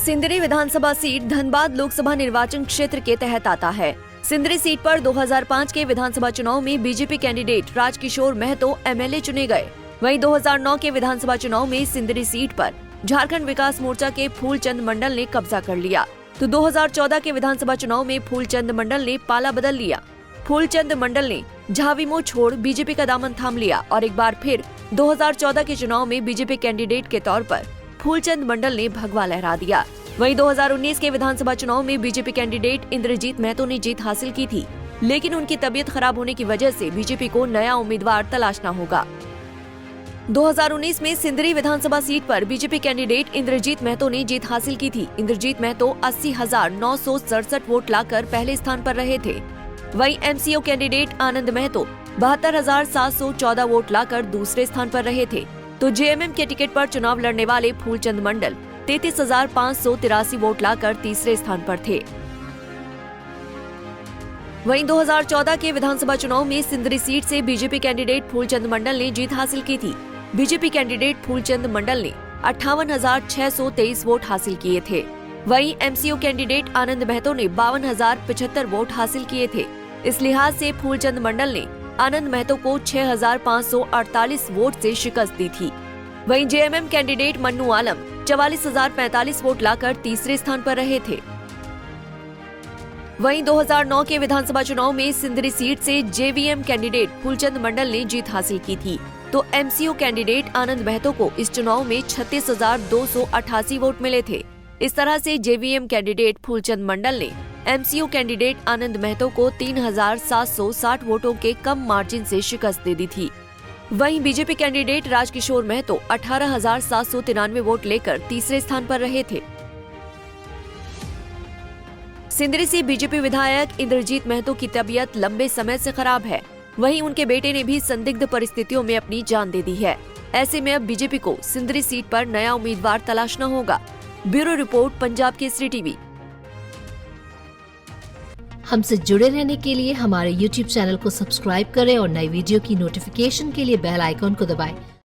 सिंदरी विधानसभा seat Dhanbad Lok Sabha निर्वाचन क्षेत्र के तहत आता है। सिंदरी सीट पर 2005 के विधानसभा चुनाव में BJP candidate Rajkishore Mahto MLA चुने गए। वहीं 2009 के विधानसभा चुनाव में सिंदरी सीट पर झारखंड विकास मोर्चा के फूलचंद मंडल ने कब्जा कर लिया, तो 2014 के विधानसभा चुनाव में फूलचंद मंडल ने पाला बदल लिया। फूलचंद मंडल ने झाविमो छोड़ बीजेपी का दामन थाम लिया और एक बार फिर 2014 के चुनाव में बीजेपी कैंडिडेट के तौर पर फूलचंद मंडल ने भगवा लहरा दिया। वहीं 2019 के विधानसभा चुनाव में बीजेपी कैंडिडेट इंद्रजीत महतो ने जीत हासिल की थी, लेकिन उनकी तबीयत खराब होने की वजह से बीजेपी को नया उम्मीदवार तलाशना होगा। 2019 में सिंदरी विधानसभा सीट पर बीजेपी कैंडिडेट इंद्रजीत महतो ने जीत हासिल की थी। इंद्रजीत महतो 80,967 वोट लाकर पहले स्थान पर रहे थे। वहीं एमसीओ कैंडिडेट आनंद महतो 72,714 वोट लाकर दूसरे स्थान पर रहे थे, तो जेएमएम के टिकट पर चुनाव लड़ने वाले फूलचंद मंडल 33,583 वोट लाकर तीसरे स्थान पर थे। वहीं 2014 के विधानसभा चुनाव में सिंदरी सीट से बीजेपी कैंडिडेट फूलचंद मंडल ने जीत हासिल की थी। बीजेपी कैंडिडेट फूलचंद मंडल ने 58,623 वोट हासिल किए थे। वहीं एमसीओ कैंडिडेट आनंद महतो ने 52,075 वोट हासिल किए थे। इस लिहाज से फूलचंद मंडल ने आनंद महतो को 6,548 वोट से शिकस्त दी थी। वहीं जेएमएम कैंडिडेट मन्नू आलम 44,045 वोट लाकर तीसरे स्थान पर रहे थे। वहीं 2009 के विधानसभा चुनाव में सिंदरी सीट से जेवीएम कैंडिडेट फूलचंद मंडल ने जीत हासिल की थी, तो एमसीओ कैंडिडेट आनंद महतो को इस चुनाव में 36,288 वोट मिले थे। इस तरह से जेवीएम कैंडिडेट फूलचंद मंडल ने एमसीओ कैंडिडेट आनंद महतो को 3,760 वोटों के कम मार्जिन से शिकस्त दे दी थी। वहीं BJP candidate Rajkishore Mahto 18,793 vote लेकर तीसरे स्थान पर रहे थे। सिंदरी से बीजेपी विधायक इंद्रजीत महतो की तबीयत लंबे समय से खराब है। वहीं उनके बेटे ने भी संदिग्ध परिस्थितियों में अपनी जान दे दी है। ऐसे में अब बीजेपी को सिंदरी सीट पर नया उम्मीदवार तलाशना होगा। Bureau report, Punjab Kesari TV. हमसे जुड़े रहने के लिए हमारे YouTube चैनल को सब्सक्राइब करें और नई वीडियो की नोटिफिकेशन के लिए बेल आइकॉन को दबाएं।